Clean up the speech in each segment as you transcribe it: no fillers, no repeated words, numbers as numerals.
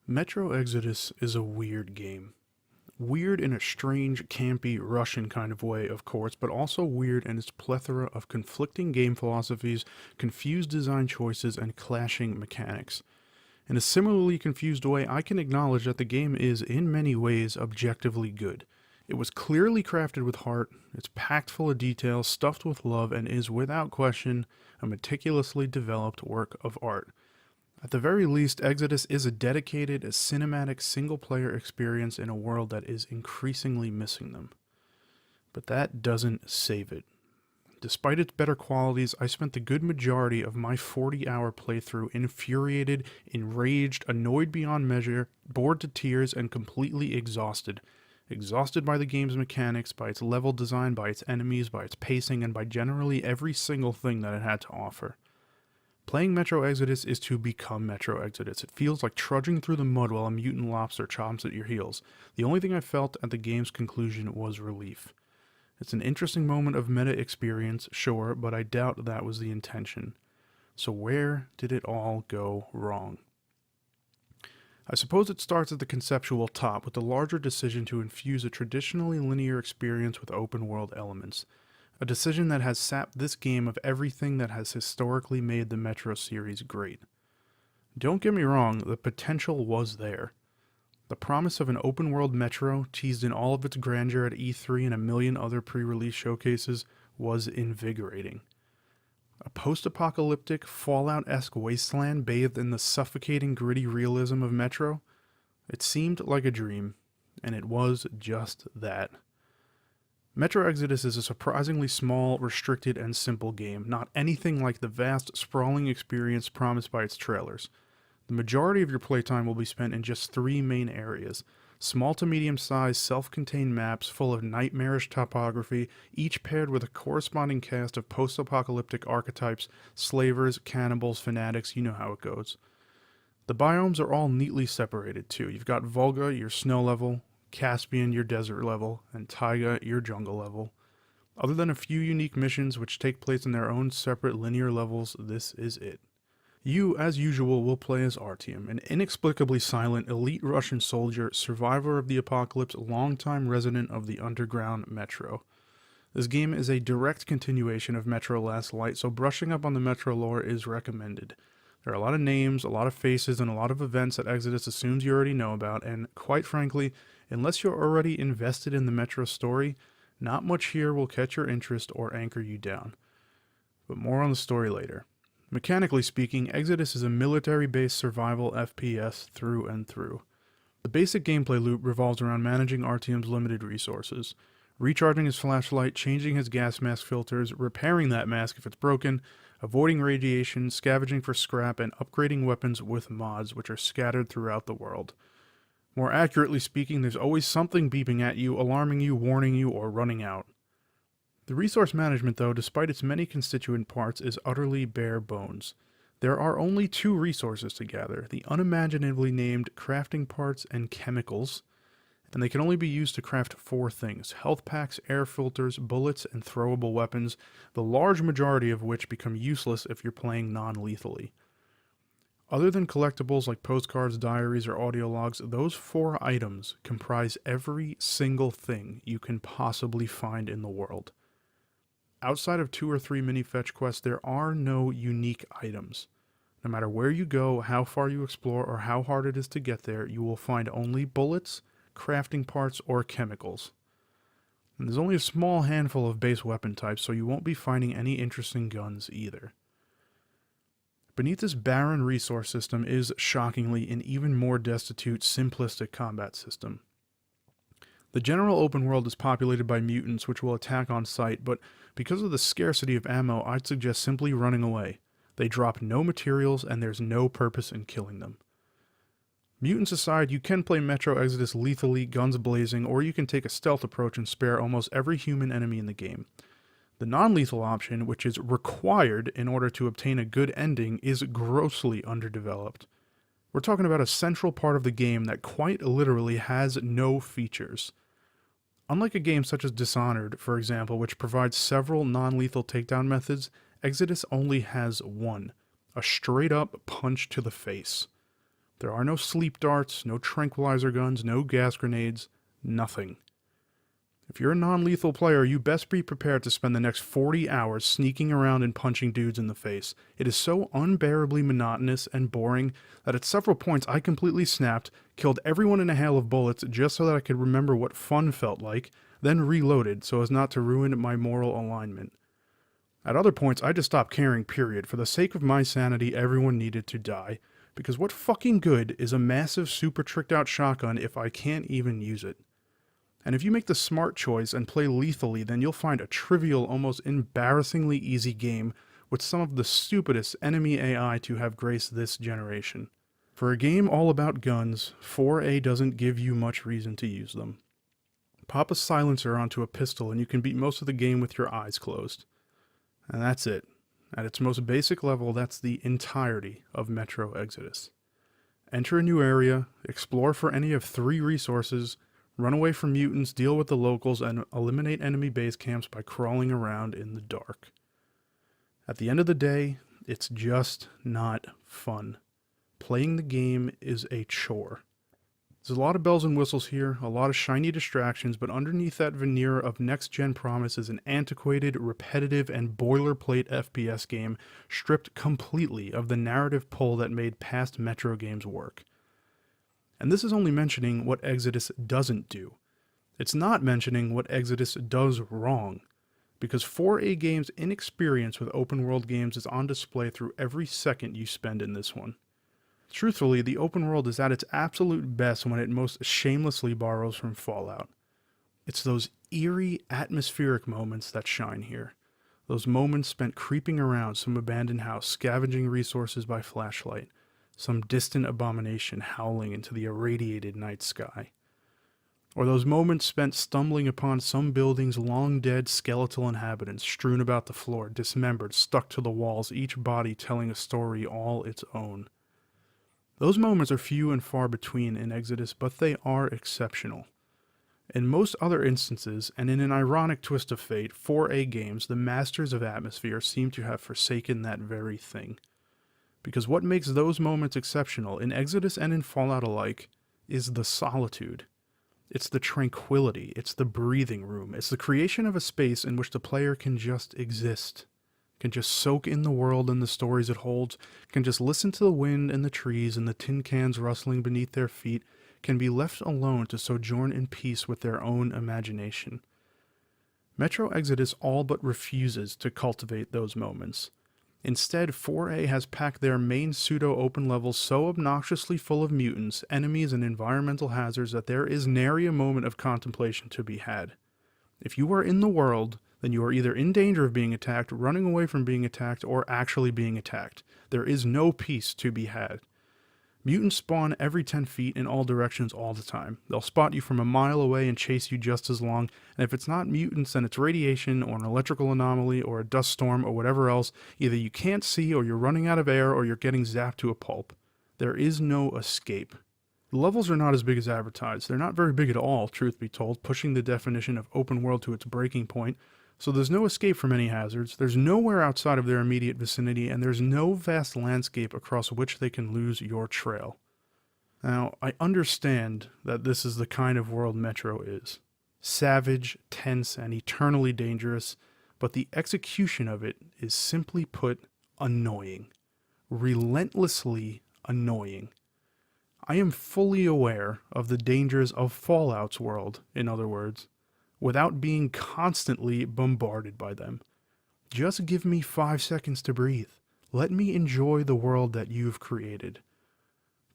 Metro Exodus is a weird game. Weird in a strange, campy, Russian kind of way, of course, but also weird in its plethora of conflicting game philosophies, confused design choices, and clashing mechanics. In a similarly confused way, I can acknowledge that the game is, in many ways, objectively good. It was clearly crafted with heart, it's packed full of detail, stuffed with love, and is, without question, a meticulously developed work of art. At the very least, Exodus is a dedicated, cinematic, single-player experience in a world that is increasingly missing them. But that doesn't save it. Despite its better qualities, I spent the good majority of my 40-hour playthrough infuriated, enraged, annoyed beyond measure, bored to tears, and completely exhausted. Exhausted by the game's mechanics, by its level design, by its enemies, by its pacing, and by generally every single thing that it had to offer. Playing Metro Exodus is to become Metro Exodus. It feels like trudging through the mud while a mutant lobster chomps at your heels. The only thing I felt at the game's conclusion was relief. It's an interesting moment of meta experience, sure, but I doubt that was the intention. So where did it all go wrong? I suppose it starts at the conceptual top with the larger decision to infuse a traditionally linear experience with open world elements. A decision that has sapped this game of everything that has historically made the Metro series great. Don't get me wrong, the potential was there. The promise of an open-world Metro, teased in all of its grandeur at E3 and a million other pre-release showcases, was invigorating. A post-apocalyptic, Fallout-esque wasteland bathed in the suffocating gritty realism of Metro? It seemed like a dream, and it was just that. Metro Exodus is a surprisingly small, restricted, and simple game, not anything like the vast, sprawling experience promised by its trailers. The majority of your playtime will be spent in just three main areas: small to medium-sized, self-contained maps full of nightmarish topography, each paired with a corresponding cast of post-apocalyptic archetypes, slavers, cannibals, fanatics, you know how it goes. The biomes are all neatly separated, too. You've got Volga, your snow level, Caspian, your desert level, and Taiga, your jungle level. Other than a few unique missions which take place in their own separate linear levels, this is it. You, as usual, will play as Artyom, an inexplicably silent, elite Russian soldier, survivor of the apocalypse, longtime resident of the underground Metro. This game is a direct continuation of Metro Last Light, so brushing up on the Metro lore is recommended. There are a lot of names, a lot of faces, and a lot of events that Exodus assumes you already know about, and quite frankly, unless you're already invested in the Metro story, not much here will catch your interest or anchor you down. But more on the story later. Mechanically speaking, Exodus is a military-based survival FPS through and through. The basic gameplay loop revolves around managing Artyom's limited resources. Recharging his flashlight, changing his gas mask filters, repairing that mask if it's broken, avoiding radiation, scavenging for scrap, and upgrading weapons with mods which are scattered throughout the world. More accurately speaking, there's always something beeping at you, alarming you, warning you, or running out. The resource management, though, despite its many constituent parts, is utterly bare bones. There are only two resources to gather, the unimaginatively named crafting parts and chemicals, and they can only be used to craft four things: health packs, air filters, bullets, and throwable weapons, the large majority of which become useless if you're playing non-lethally. Other than collectibles like postcards, diaries, or audio logs, those four items comprise every single thing you can possibly find in the world. Outside of 2 or 3 mini fetch quests, there are no unique items. No matter where you go, how far you explore, or how hard it is to get there, you will find only bullets, crafting parts, or chemicals. And there's only a small handful of base weapon types, so you won't be finding any interesting guns either. Beneath this barren resource system is, shockingly, an even more destitute, simplistic combat system. The general open world is populated by mutants which will attack on sight, but because of the scarcity of ammo, I'd suggest simply running away. They drop no materials, and there's no purpose in killing them. Mutants aside, you can play Metro Exodus lethally, guns blazing, or you can take a stealth approach and spare almost every human enemy in the game. The non-lethal option, which is required in order to obtain a good ending, is grossly underdeveloped. We're talking about a central part of the game that quite literally has no features. Unlike a game such as Dishonored, for example, which provides several non-lethal takedown methods, Exodus only has one: a straight-up punch to the face. There are no sleep darts, no tranquilizer guns, no gas grenades, nothing. If you're a non-lethal player, you best be prepared to spend the next 40 hours sneaking around and punching dudes in the face. It is so unbearably monotonous and boring that at several points I completely snapped, killed everyone in a hail of bullets just so that I could remember what fun felt like, then reloaded so as not to ruin my moral alignment. At other points, I just stopped caring, period. For the sake of my sanity, everyone needed to die. Because what fucking good is a massive, super tricked out shotgun if I can't even use it? And if you make the smart choice and play lethally, then you'll find a trivial, almost embarrassingly easy game with some of the stupidest enemy AI to have graced this generation. For a game all about guns, 4A doesn't give you much reason to use them. Pop a silencer onto a pistol and you can beat most of the game with your eyes closed. And that's it. At its most basic level, that's the entirety of Metro Exodus. Enter a new area, explore for any of 3 resources, run away from mutants, deal with the locals, and eliminate enemy base camps by crawling around in the dark. At the end of the day, it's just not fun. Playing the game is a chore. There's a lot of bells and whistles here, a lot of shiny distractions, but underneath that veneer of next-gen promise is an antiquated, repetitive, and boilerplate FPS game stripped completely of the narrative pull that made past Metro games work. And this is only mentioning what Exodus doesn't do. It's not mentioning what Exodus does wrong, because 4A Games' inexperience with open-world games is on display through every second you spend in this one. Truthfully, the open world is at its absolute best when it most shamelessly borrows from Fallout. It's those eerie, atmospheric moments that shine here. Those moments spent creeping around some abandoned house, scavenging resources by flashlight, some distant abomination howling into the irradiated night sky. Or those moments spent stumbling upon some building's long-dead skeletal inhabitants strewn about the floor, dismembered, stuck to the walls, each body telling a story all its own. Those moments are few and far between in Exodus, but they are exceptional. In most other instances, and in an ironic twist of fate, 4A Games, the masters of atmosphere, seem to have forsaken that very thing. Because what makes those moments exceptional, in Exodus and in Fallout alike, is the solitude. It's the tranquility, it's the breathing room, it's the creation of a space in which the player can just exist. Can just soak in the world and the stories it holds, can just listen to the wind and the trees and the tin cans rustling beneath their feet, can be left alone to sojourn in peace with their own imagination. Metro Exodus all but refuses to cultivate those moments. Instead, 4A has packed their main pseudo-open levels so obnoxiously full of mutants, enemies, and environmental hazards that there is nary a moment of contemplation to be had. If you are in the world, then you are either in danger of being attacked, running away from being attacked, or actually being attacked. There is no peace to be had. Mutants spawn every 10 feet in all directions all the time. They'll spot you from a mile away and chase you just as long, and if it's not mutants, then it's radiation, or an electrical anomaly, or a dust storm, or whatever else. Either you can't see, or you're running out of air, or you're getting zapped to a pulp. There is no escape. The levels are not as big as advertised. They're not very big at all, truth be told, pushing the definition of open world to its breaking point. So there's no escape from any hazards, there's nowhere outside of their immediate vicinity, and there's no vast landscape across which they can lose your trail. Now, I understand that this is the kind of world Metro is. Savage, tense, and eternally dangerous, but the execution of it is simply put annoying. Relentlessly annoying. I am fully aware of the dangers of Fallout's world, in other words, without being constantly bombarded by them. Just give me 5 seconds to breathe. Let me enjoy the world that you've created.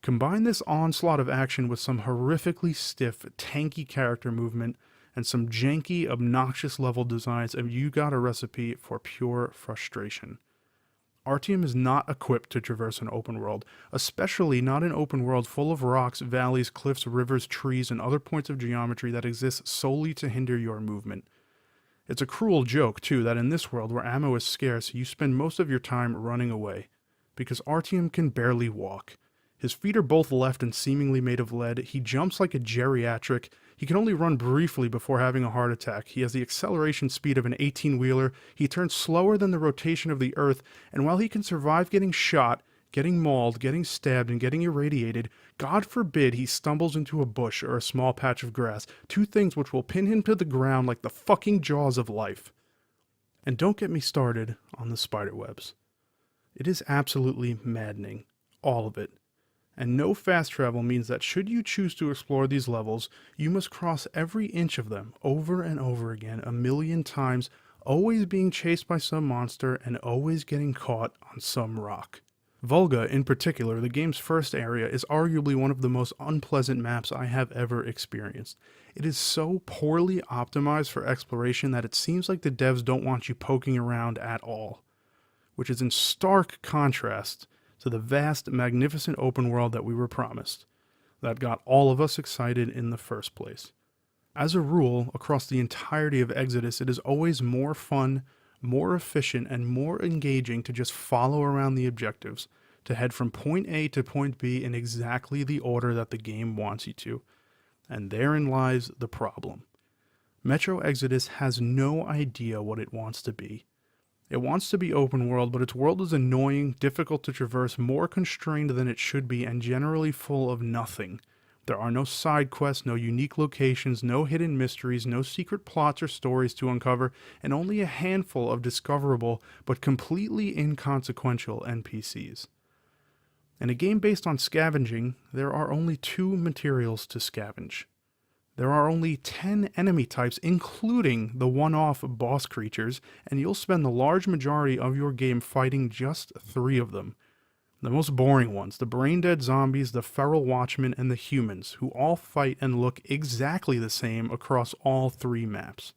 Combine this onslaught of action with some horrifically stiff, tanky character movement and some janky, obnoxious level designs, and you got a recipe for pure frustration. Artyom is not equipped to traverse an open world, especially not an open world full of rocks, valleys, cliffs, rivers, trees, and other points of geometry that exist solely to hinder your movement. It's a cruel joke, too, that in this world where ammo is scarce, you spend most of your time running away, because Artyom can barely walk. His feet are both left and seemingly made of lead, he jumps like a geriatric, he can only run briefly before having a heart attack, he has the acceleration speed of an 18-wheeler, he turns slower than the rotation of the earth, and while he can survive getting shot, getting mauled, getting stabbed, and getting irradiated, God forbid he stumbles into a bush or a small patch of grass, two things which will pin him to the ground like the fucking jaws of life. And don't get me started on the spiderwebs. It is absolutely maddening, all of it. And no fast travel means that should you choose to explore these levels, you must cross every inch of them over and over again a million times, always being chased by some monster and always getting caught on some rock. Volga, in particular, the game's first area, is arguably one of the most unpleasant maps I have ever experienced. It is so poorly optimized for exploration that it seems like the devs don't want you poking around at all, which is in stark contrast to the vast, magnificent open world that we were promised, that got all of us excited in the first place. As a rule, across the entirety of Exodus, it is always more fun, more efficient, and more engaging to just follow around the objectives, to head from point A to point B in exactly the order that the game wants you to. And therein lies the problem. Metro Exodus has no idea what it wants to be. It wants to be open world, but its world is annoying, difficult to traverse, more constrained than it should be, and generally full of nothing. There are no side quests, no unique locations, no hidden mysteries, no secret plots or stories to uncover, and only a handful of discoverable but completely inconsequential NPCs. In a game based on scavenging, there are only 2 materials to scavenge. There are only 10 enemy types, including the one-off boss creatures, and you'll spend the large majority of your game fighting just 3 of them. The most boring ones, the brain-dead zombies, the feral watchmen, and the humans, who all fight and look exactly the same across all 3 maps.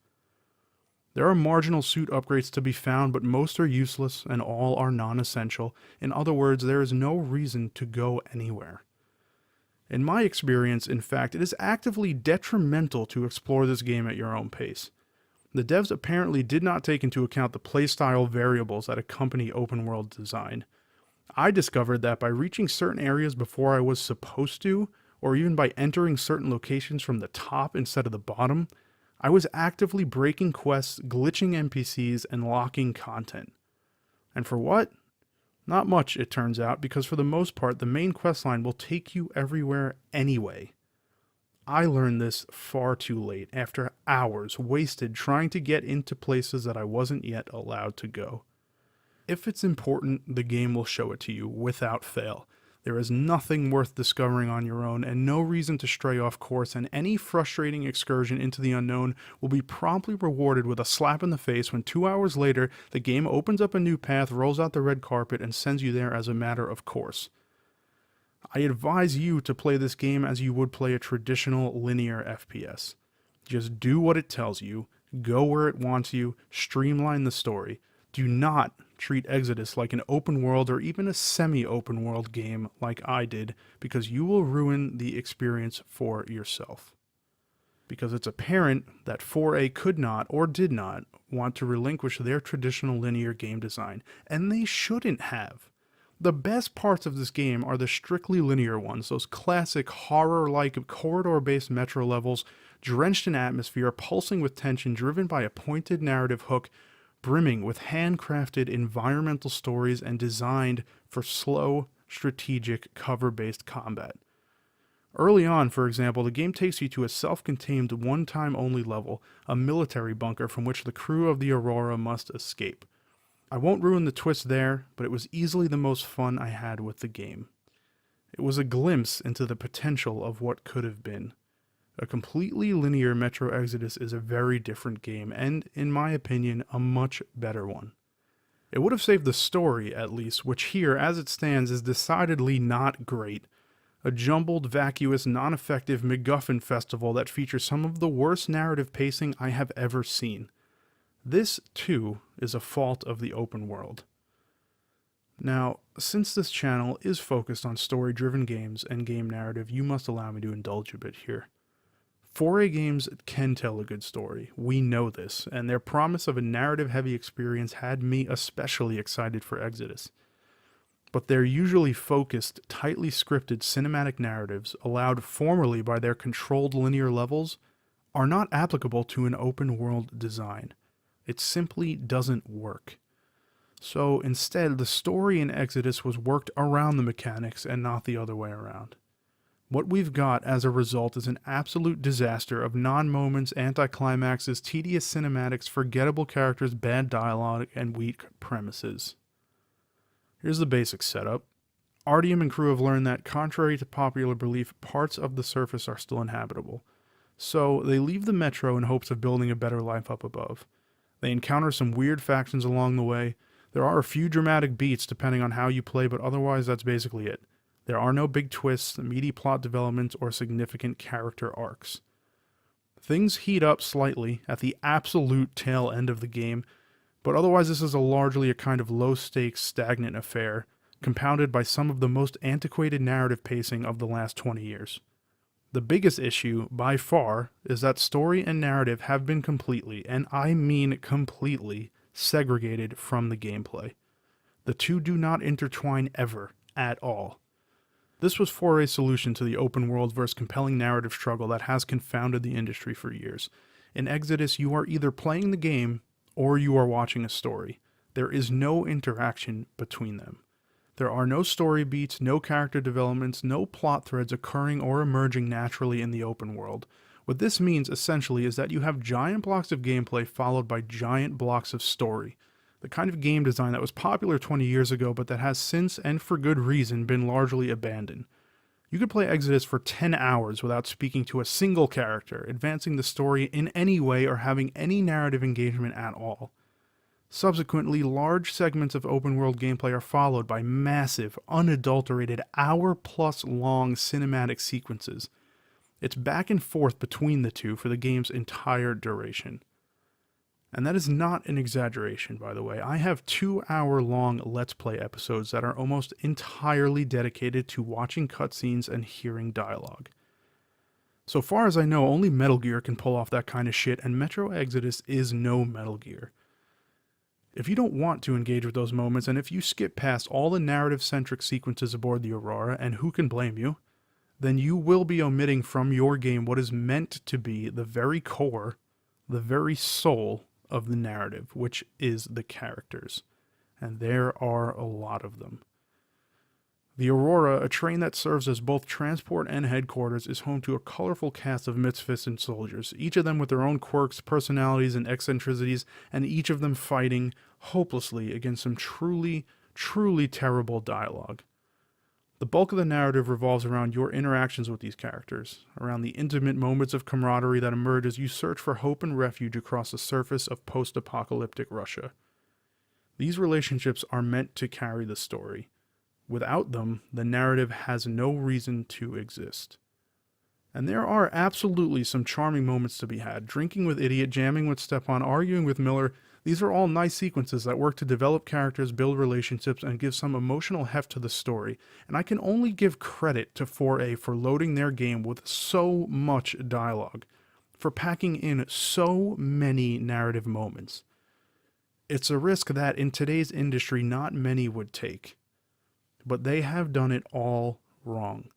There are marginal suit upgrades to be found, but most are useless and all are non-essential. In other words, there is no reason to go anywhere. In my experience, in fact, it is actively detrimental to explore this game at your own pace. The devs apparently did not take into account the playstyle variables that accompany open world design. I discovered that by reaching certain areas before I was supposed to, or even by entering certain locations from the top instead of the bottom, I was actively breaking quests, glitching NPCs, and locking content. And for what? Not much, it turns out, because for the most part, the main questline will take you everywhere anyway. I learned this far too late, after hours wasted trying to get into places that I wasn't yet allowed to go. If it's important, the game will show it to you without fail. There is nothing worth discovering on your own, and no reason to stray off course, and any frustrating excursion into the unknown will be promptly rewarded with a slap in the face when 2 hours later, the game opens up a new path, rolls out the red carpet, and sends you there as a matter of course. I advise you to play this game as you would play a traditional linear FPS. Just do what it tells you, go where it wants you, streamline the story. Do not treat Exodus like an open world or even a semi-open world game like I did, because you will ruin the experience for yourself. Because it's apparent that 4A could not or did not want to relinquish their traditional linear game design, and they shouldn't have. The best parts of this game are the strictly linear ones, those classic horror-like corridor-based metro levels, drenched in atmosphere, pulsing with tension, driven by a pointed narrative hook, brimming with handcrafted environmental stories and designed for slow, strategic, cover-based combat. Early on, for example, the game takes you to a self-contained one-time only level, a military bunker from which the crew of the Aurora must escape. I won't ruin the twist there, but it was easily the most fun I had with the game. It was a glimpse into the potential of what could have been. A completely linear Metro Exodus is a very different game, and, in my opinion, a much better one. It would have saved the story, at least, which here, as it stands, is decidedly not great. A jumbled, vacuous, non-effective MacGuffin festival that features some of the worst narrative pacing I have ever seen. This, too, is a fault of the open world. Now, since this channel is focused on story-driven games and game narrative, you must allow me to indulge a bit here. 4A games can tell a good story, we know this, and their promise of a narrative-heavy experience had me especially excited for Exodus. But their usually focused, tightly scripted cinematic narratives, allowed formally by their controlled linear levels, are not applicable to an open-world design. It simply doesn't work. So instead, the story in Exodus was worked around the mechanics and not the other way around. What we've got as a result is an absolute disaster of non-moments, anticlimaxes, tedious cinematics, forgettable characters, bad dialogue, and weak premises. Here's the basic setup. Artyom and crew have learned that, contrary to popular belief, parts of the surface are still inhabitable. So they leave the metro in hopes of building a better life up above. They encounter some weird factions along the way. There are a few dramatic beats depending on how you play, but otherwise that's basically it. There are no big twists, meaty plot developments, or significant character arcs. Things heat up slightly at the absolute tail end of the game, but otherwise this is largely a kind of low-stakes, stagnant affair, compounded by some of the most antiquated narrative pacing of the last 20 years. The biggest issue, by far, is that story and narrative have been completely, and I mean completely, segregated from the gameplay. The two do not intertwine ever, at all. This was for a solution to the open world versus compelling narrative struggle that has confounded the industry for years. In Exodus, you are either playing the game or you are watching a story. There is no interaction between them. There are no story beats, no character developments, no plot threads occurring or emerging naturally in the open world. What this means, essentially, is that you have giant blocks of gameplay followed by giant blocks of story. The kind of game design that was popular 20 years ago, but that has since, and for good reason, been largely abandoned. You could play Exodus for 10 hours without speaking to a single character, advancing the story in any way, or having any narrative engagement at all. Subsequently, large segments of open-world gameplay are followed by massive, unadulterated, hour-plus long cinematic sequences. It's back and forth between the two for the game's entire duration. And that is not an exaggeration, by the way. I have 2-hour-long Let's Play episodes that are almost entirely dedicated to watching cutscenes and hearing dialogue. So far as I know, only Metal Gear can pull off that kind of shit, and Metro Exodus is no Metal Gear. If you don't want to engage with those moments, and if you skip past all the narrative-centric sequences aboard the Aurora, and who can blame you, then you will be omitting from your game what is meant to be the very core, the very soul of the narrative, which is the characters. And there are a lot of them. The Aurora, a train that serves as both transport and headquarters, is home to a colorful cast of misfits and soldiers, each of them with their own quirks, personalities, and eccentricities, and each of them fighting hopelessly against some truly, truly terrible dialogue. The bulk of the narrative revolves around your interactions with these characters, around the intimate moments of camaraderie that emerge as you search for hope and refuge across the surface of post-apocalyptic Russia. These relationships are meant to carry the story. Without them, the narrative has no reason to exist. And there are absolutely some charming moments to be had. Drinking with Idiot, jamming with Stepan, arguing with Miller, these are all nice sequences that work to develop characters, build relationships, and give some emotional heft to the story. And I can only give credit to 4A for loading their game with so much dialogue, for packing in so many narrative moments. It's a risk that in today's industry not many would take. But they have done it all wrong.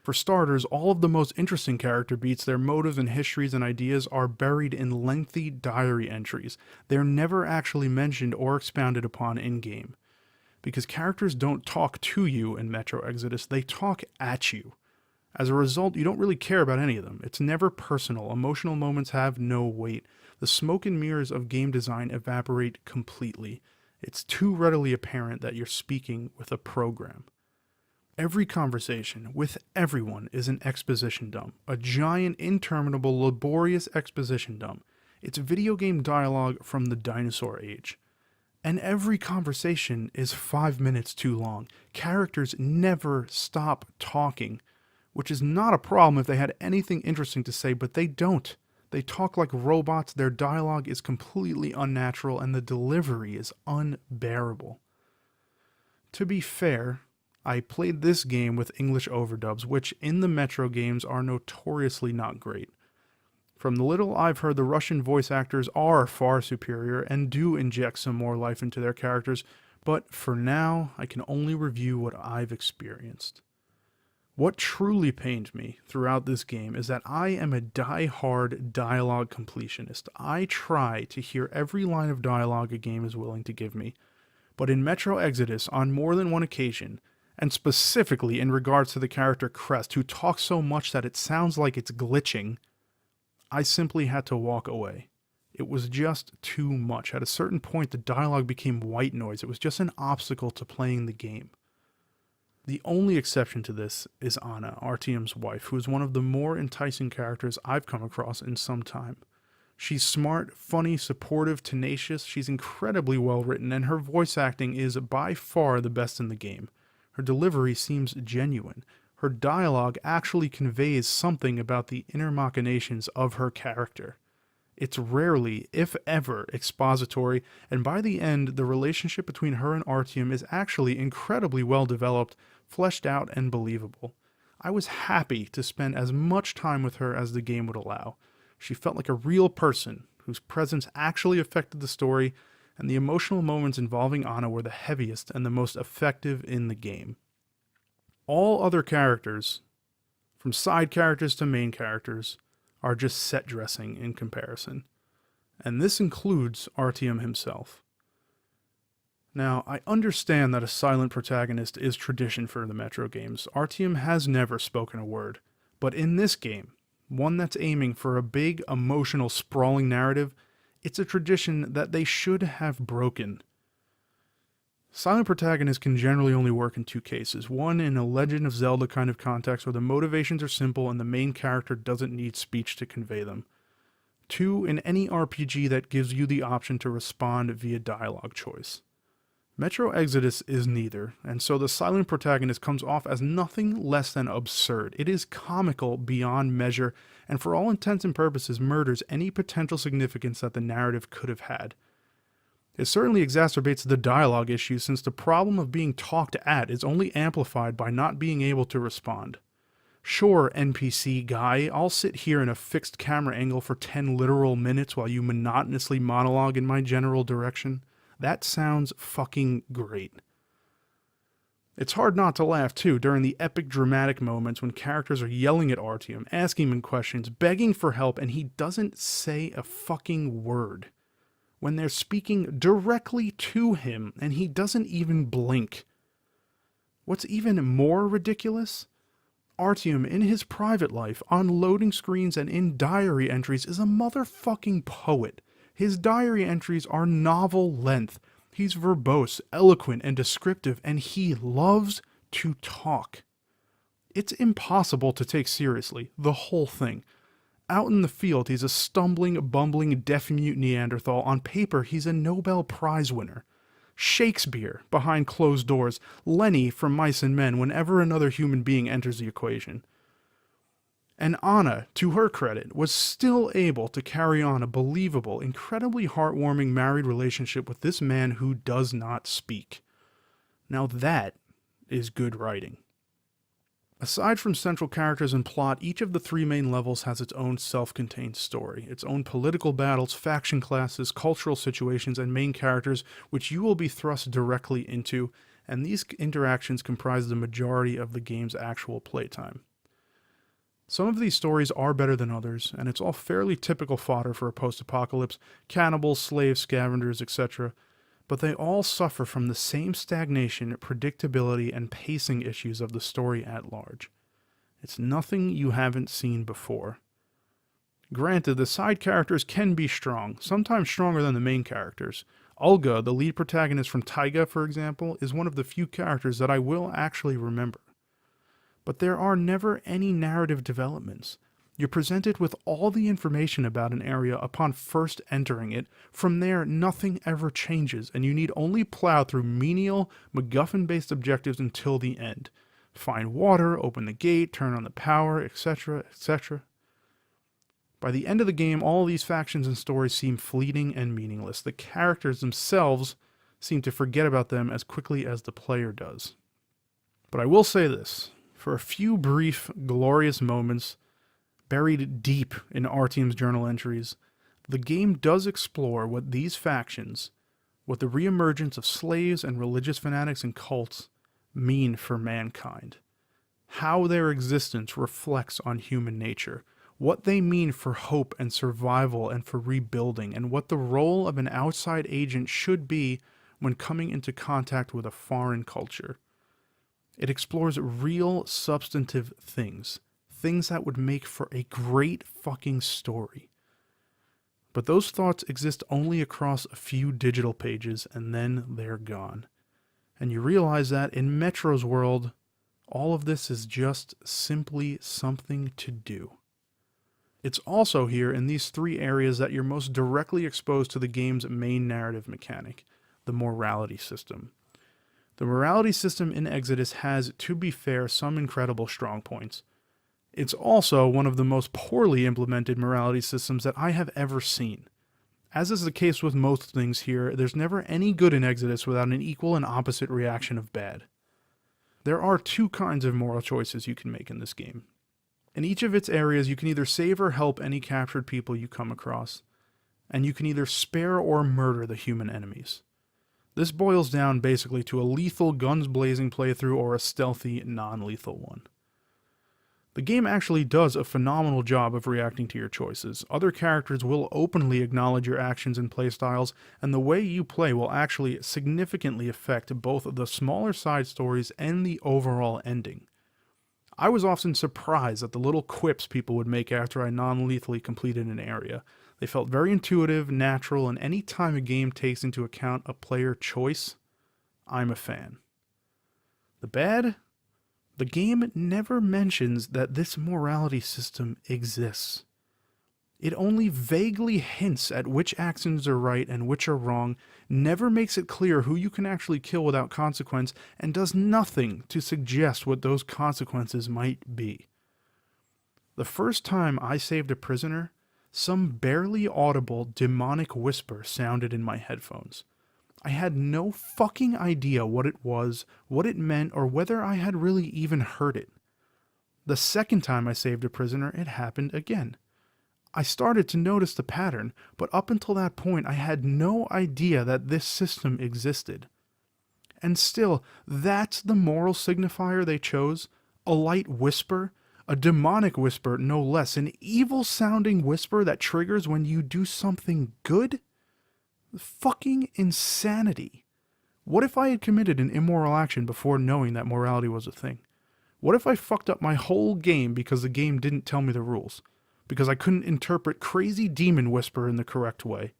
For starters, all of the most interesting character beats, their motives and histories and ideas, are buried in lengthy diary entries. They're never actually mentioned or expounded upon in-game. Because characters don't talk to you in Metro Exodus, they talk at you. As a result, you don't really care about any of them. It's never personal. Emotional moments have no weight. The smoke and mirrors of game design evaporate completely. It's too readily apparent that you're speaking with a program. Every conversation with everyone is an exposition dump, a giant, interminable, laborious exposition dump. It's video game dialogue from the dinosaur age. And every conversation is 5 minutes too long. Characters never stop talking, which is not a problem if they had anything interesting to say, but they don't. They talk like robots, their dialogue is completely unnatural, and the delivery is unbearable. To be fair, I played this game with English overdubs, which in the Metro games are notoriously not great. From the little I've heard, the Russian voice actors are far superior and do inject some more life into their characters, but for now, I can only review what I've experienced. What truly pained me throughout this game is that I am a die-hard dialogue completionist. I try to hear every line of dialogue a game is willing to give me, But in Metro Exodus, on more than one occasion, and specifically in regards to the character Crest, who talks so much that it sounds like it's glitching, I simply had to walk away. It was just too much. At a certain point, the dialogue became white noise. It was just an obstacle to playing the game. The only exception to this is Anna, Artyom's wife, who is one of the more enticing characters I've come across in some time. She's smart, funny, supportive, tenacious, she's incredibly well written, and her voice acting is by far the best in the game. Her delivery seems genuine. Her dialogue actually conveys something about the inner machinations of her character. It's rarely, if ever, expository, and by the end, the relationship between her and Artyom is actually incredibly well developed, fleshed out, and believable. I was happy to spend as much time with her as the game would allow. She felt like a real person whose presence actually affected the story, and the emotional moments involving Anna were the heaviest and the most effective in the game. All other characters, from side characters to main characters, are just set dressing in comparison. And this includes Artyom himself. Now, I understand that a silent protagonist is tradition for the Metro games. Artyom has never spoken a word. But in this game, one that's aiming for a big, emotional, sprawling narrative, it's a tradition that they should have broken. Silent protagonists can generally only work in two cases. One, in a Legend of Zelda kind of context where the motivations are simple and the main character doesn't need speech to convey them. Two, in any RPG that gives you the option to respond via dialogue choice. Metro Exodus is neither, and so the silent protagonist comes off as nothing less than absurd. It is comical beyond measure, and for all intents and purposes murders any potential significance that the narrative could have had. It certainly exacerbates the dialogue issue, since the problem of being talked at is only amplified by not being able to respond. Sure, NPC guy, I'll sit here in a fixed camera angle for 10 literal minutes while you monotonously monologue in my general direction. That sounds fucking great. It's hard not to laugh, too, during the epic dramatic moments when characters are yelling at Artyom, asking him questions, begging for help, and he doesn't say a fucking word. When they're speaking directly to him, and he doesn't even blink. What's even more ridiculous? Artyom, in his private life, on loading screens and in diary entries, is a motherfucking poet. His diary entries are novel length. He's verbose, eloquent, and descriptive, and he loves to talk. It's impossible to take seriously, the whole thing. Out in the field, he's a stumbling, bumbling, deaf-mute Neanderthal. On paper, he's a Nobel Prize winner. Shakespeare, behind closed doors. Lenny from Mice and Men, whenever another human being enters the equation. And Anna, to her credit, was still able to carry on a believable, incredibly heartwarming married relationship with this man who does not speak. Now that is good writing. Aside from central characters and plot, each of the three main levels has its own self-contained story, its own political battles, faction classes, cultural situations, and main characters, which you will be thrust directly into, and these interactions comprise the majority of the game's actual playtime. Some of these stories are better than others, and it's all fairly typical fodder for a post-apocalypse, cannibals, slaves, scavengers, etc., but they all suffer from the same stagnation, predictability, and pacing issues of the story at large. It's nothing you haven't seen before. Granted, the side characters can be strong, sometimes stronger than the main characters. Olga, the lead protagonist from Taiga, for example, is one of the few characters that I will actually remember. But there are never any narrative developments. You're presented with all the information about an area upon first entering it. From there, nothing ever changes, and you need only plow through menial, MacGuffin-based objectives until the end. Find water, open the gate, turn on the power, etc., etc. By the end of the game, all these factions and stories seem fleeting and meaningless. The characters themselves seem to forget about them as quickly as the player does. But I will say this. For a few brief, glorious moments, buried deep in Artyom's journal entries, the game does explore what these factions, what the reemergence of slaves and religious fanatics and cults, mean for mankind. How their existence reflects on human nature, what they mean for hope and survival and for rebuilding, and what the role of an outside agent should be when coming into contact with a foreign culture. It explores real substantive things, things that would make for a great fucking story. But those thoughts exist only across a few digital pages, and then they're gone. And you realize that in Metro's world, all of this is just simply something to do. It's also here in these three areas that you're most directly exposed to the game's main narrative mechanic, the morality system. The morality system in Exodus has, to be fair, some incredible strong points. It's also one of the most poorly implemented morality systems that I have ever seen. As is the case with most things here, there's never any good in Exodus without an equal and opposite reaction of bad. There are two kinds of moral choices you can make in this game. In each of its areas, you can either save or help any captured people you come across, and you can either spare or murder the human enemies. This boils down basically to a lethal, guns-blazing playthrough or a stealthy, non-lethal one. The game actually does a phenomenal job of reacting to your choices. Other characters will openly acknowledge your actions and playstyles, and the way you play will actually significantly affect both the smaller side stories and the overall ending. I was often surprised at the little quips people would make after I non-lethally completed an area. They felt very intuitive, natural, and any time a game takes into account a player choice, I'm a fan. The bad? The game never mentions that this morality system exists. It only vaguely hints at which actions are right and which are wrong, never makes it clear who you can actually kill without consequence, and does nothing to suggest what those consequences might be. The first time I saved a prisoner, some barely audible demonic whisper sounded in my headphones. I had no fucking idea what it was, what it meant, or whether I had really even heard it. The second time I saved a prisoner, it happened again. I started to notice the pattern, but up until that point I had no idea that this system existed. And still, that's the moral signifier they chose? A light whisper? A demonic whisper, no less. An evil-sounding whisper that triggers when you do something good? Fucking insanity. What if I had committed an immoral action before knowing that morality was a thing? What if I fucked up my whole game because the game didn't tell me the rules? Because I couldn't interpret crazy demon whisper in the correct way?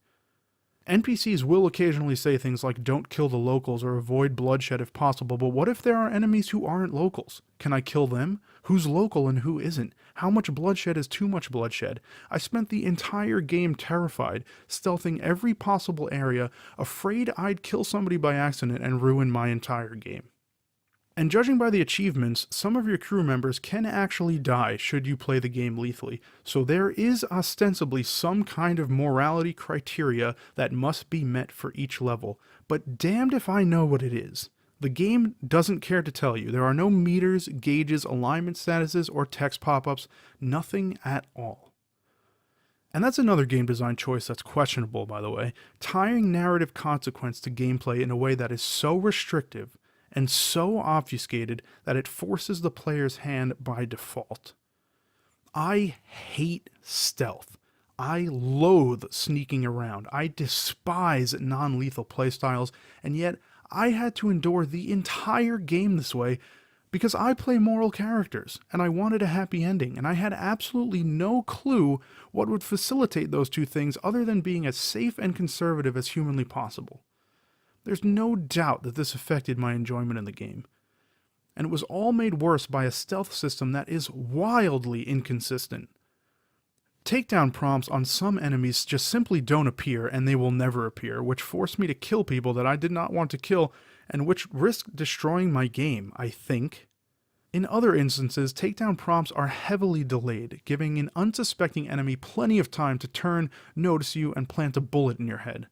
NPCs will occasionally say things like don't kill the locals or avoid bloodshed if possible, but what if there are enemies who aren't locals? Can I kill them? Who's local and who isn't? How much bloodshed is too much bloodshed? I spent the entire game terrified, stealthing every possible area, afraid I'd kill somebody by accident and ruin my entire game. And judging by the achievements, some of your crew members can actually die should you play the game lethally, so there is ostensibly some kind of morality criteria that must be met for each level, but damned if I know what it is. The game doesn't care to tell you. There are no meters, gauges, alignment statuses, or text pop-ups, nothing at all. And that's another game design choice that's questionable, by the way, tying narrative consequence to gameplay in a way that is so restrictive and so obfuscated that it forces the player's hand by default. I hate stealth. I loathe sneaking around. I despise non-lethal playstyles, and yet I had to endure the entire game this way because I play moral characters, and I wanted a happy ending, and I had absolutely no clue what would facilitate those two things other than being as safe and conservative as humanly possible. There's no doubt that this affected my enjoyment in the game. And it was all made worse by a stealth system that is wildly inconsistent. Takedown prompts on some enemies just simply don't appear, and they will never appear, which forced me to kill people that I did not want to kill, and which risked destroying my game, I think. In other instances, takedown prompts are heavily delayed, giving an unsuspecting enemy plenty of time to turn, notice you, and plant a bullet in your head.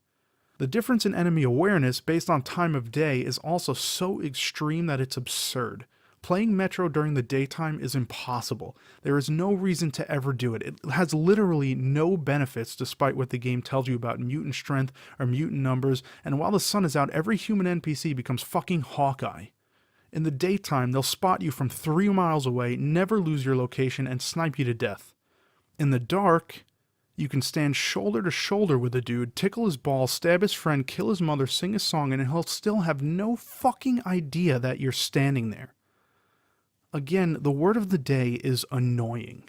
The difference in enemy awareness based on time of day is also so extreme that it's absurd. Playing Metro during the daytime is impossible. There is no reason to ever do it. It has literally no benefits despite what the game tells you about mutant strength or mutant numbers, and while the sun is out, every human NPC becomes fucking Hawkeye. In the daytime, they'll spot you from 3 miles away, never lose your location, and snipe you to death. In the dark, You can stand shoulder to shoulder with a dude, tickle his balls, stab his friend, kill his mother, sing his song, and he'll still have no fucking idea that you're standing there. Again, the word of the day is annoying.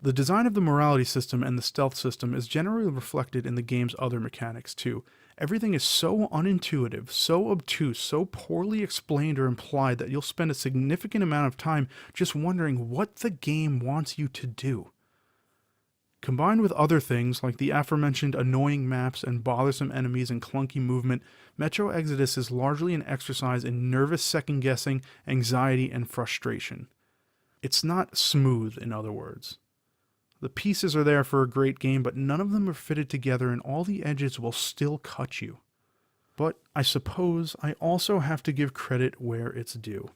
The design of the morality system and the stealth system is generally reflected in the game's other mechanics too. Everything is so unintuitive, so obtuse, so poorly explained or implied that you'll spend a significant amount of time just wondering what the game wants you to do. Combined with other things like the aforementioned annoying maps and bothersome enemies and clunky movement, Metro Exodus is largely an exercise in nervous second-guessing, anxiety, and frustration. It's not smooth, in other words. The pieces are there for a great game, but none of them are fitted together and all the edges will still cut you. But I suppose I also have to give credit where it's due.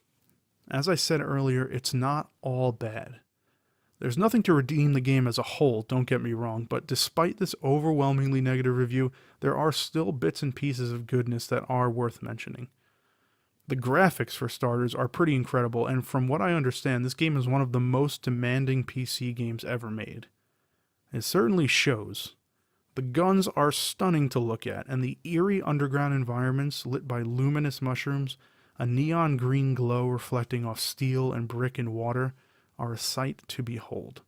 As I said earlier, it's not all bad. There's nothing to redeem the game as a whole, don't get me wrong, but despite this overwhelmingly negative review, there are still bits and pieces of goodness that are worth mentioning. The graphics, for starters, are pretty incredible, and from what I understand, this game is one of the most demanding PC games ever made. It certainly shows. The guns are stunning to look at, and the eerie underground environments lit by luminous mushrooms, a neon green glow reflecting off steel and brick and water, are a sight to behold.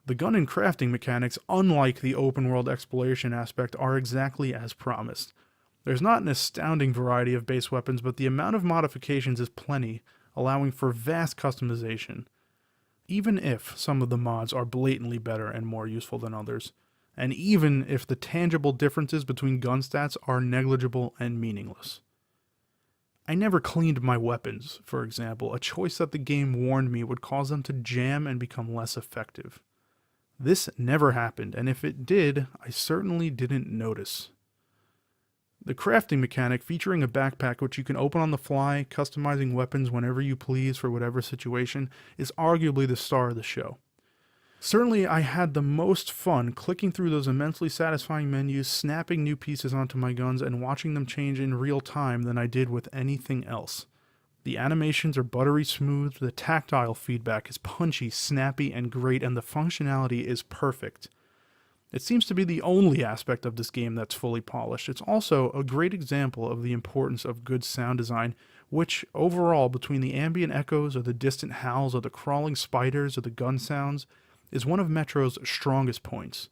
The gun and crafting mechanics, unlike the open world exploration aspect, are exactly as promised. There's not an astounding variety of base weapons, but the amount of modifications is plenty, allowing for vast customization. Even if some of the mods are blatantly better and more useful than others, and even if the tangible differences between gun stats are negligible and meaningless. I never cleaned my weapons, for example, a choice that the game warned me would cause them to jam and become less effective. This never happened, and if it did, I certainly didn't notice. The crafting mechanic, featuring a backpack which you can open on the fly, customizing weapons whenever you please for whatever situation, is arguably the star of the show. Certainly, I had the most fun clicking through those immensely satisfying menus, snapping new pieces onto my guns, and watching them change in real time than I did with anything else. The animations are buttery smooth, the tactile feedback is punchy, snappy, and great, and the functionality is perfect. It seems to be the only aspect of this game that's fully polished. It's also a great example of the importance of good sound design, which, overall, between the ambient echoes or the distant howls or the crawling spiders or the gun sounds, is one of Metro's strongest points.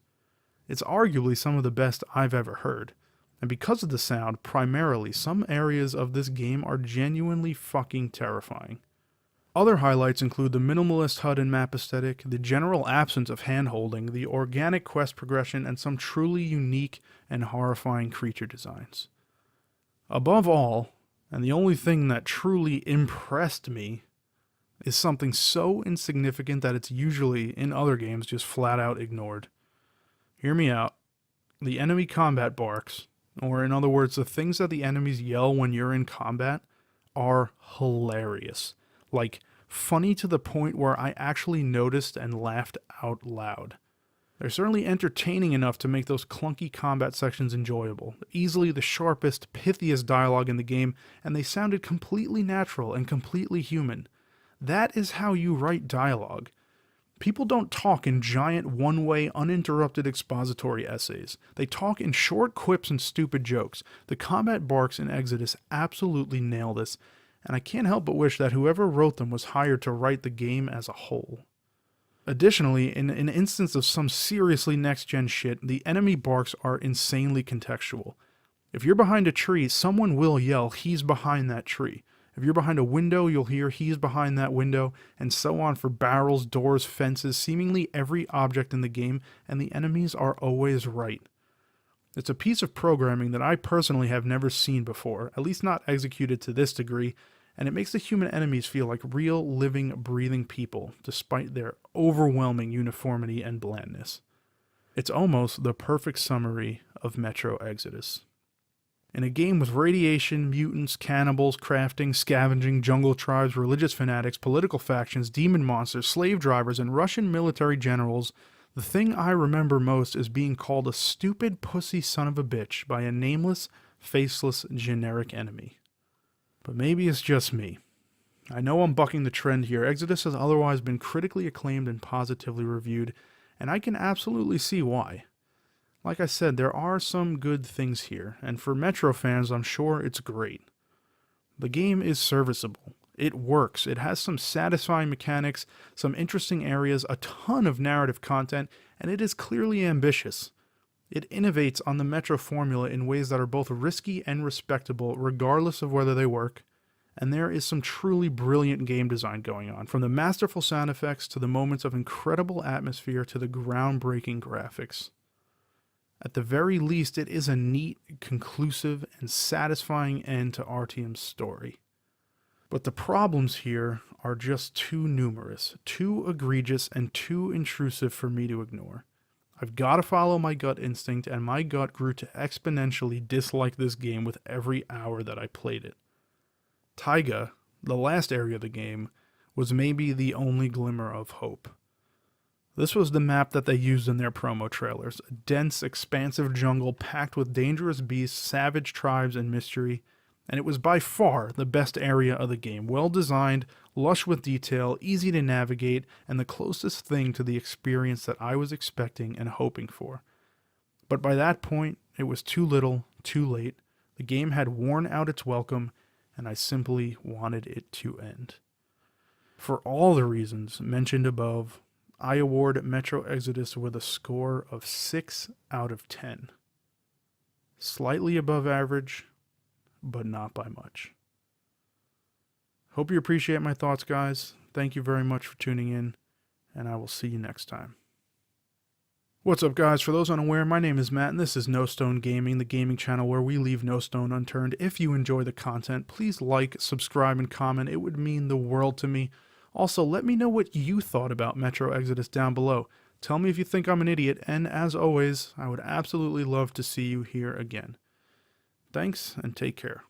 It's arguably some of the best I've ever heard, and because of the sound, primarily, some areas of this game are genuinely fucking terrifying. Other highlights include the minimalist HUD and map aesthetic, the general absence of hand-holding, the organic quest progression, and some truly unique and horrifying creature designs. Above all, and the only thing that truly impressed me, is something so insignificant that it's usually, in other games, just flat out ignored. Hear me out. The enemy combat barks, or in other words, the things that the enemies yell when you're in combat, are hilarious. Like, funny to the point where I actually noticed and laughed out loud. They're certainly entertaining enough to make those clunky combat sections enjoyable. Easily the sharpest, pithiest dialogue in the game, and they sounded completely natural and completely human. That is how you write dialogue. People don't talk in giant, one-way, uninterrupted expository essays. They talk in short quips and stupid jokes. The combat barks in Exodus absolutely nail this, and I can't help but wish that whoever wrote them was hired to write the game as a whole. Additionally, in an instance of some seriously next-gen shit, the enemy barks are insanely contextual. If you're behind a tree, someone will yell, "He's behind that tree." If you're behind a window, you'll hear "he's behind that window," and so on for barrels, doors, fences, seemingly every object in the game, and the enemies are always right. It's a piece of programming that I personally have never seen before, at least not executed to this degree, and it makes the human enemies feel like real, living, breathing people, despite their overwhelming uniformity and blandness. It's almost the perfect summary of Metro Exodus. In a game with radiation, mutants, cannibals, crafting, scavenging, jungle tribes, religious fanatics, political factions, demon monsters, slave drivers, and Russian military generals, the thing I remember most is being called a stupid pussy son of a bitch by a nameless, faceless, generic enemy. But maybe it's just me. I know I'm bucking the trend here. Exodus has otherwise been critically acclaimed and positively reviewed, and I can absolutely see why. Like I said, there are some good things here, and for Metro fans, I'm sure it's great. The game is serviceable. It works. It has some satisfying mechanics, some interesting areas, a ton of narrative content, and it is clearly ambitious. It innovates on the Metro formula in ways that are both risky and respectable, regardless of whether they work. And there is some truly brilliant game design going on, from the masterful sound effects to the moments of incredible atmosphere to the groundbreaking graphics. At the very least, it is a neat, conclusive, and satisfying end to RTM's story. But the problems here are just too numerous, too egregious, and too intrusive for me to ignore. I've got to follow my gut instinct, and my gut grew to exponentially dislike this game with every hour that I played it. Taiga, the last area of the game, was maybe the only glimmer of hope. This was the map that they used in their promo trailers, a dense, expansive jungle packed with dangerous beasts, savage tribes, and mystery, and it was by far the best area of the game, well designed, lush with detail, easy to navigate, and the closest thing to the experience that I was expecting and hoping for. But by that point, it was too little, too late. The game had worn out its welcome, and I simply wanted it to end. For all the reasons mentioned above, I award Metro Exodus with a score of 6 out of 10. Slightly above average, but not by much. Hope you appreciate my thoughts, guys. Thank you very much for tuning in, and I will see you next time. What's up, guys? For those unaware, my name is Matt, and this is No Stone Gaming, the gaming channel where we leave no stone unturned. If you enjoy the content, please like, subscribe, and comment. It would mean the world to me. Also, let me know what you thought about Metro Exodus down below. Tell me if you think I'm an idiot, and as always, I would absolutely love to see you here again. Thanks, and take care.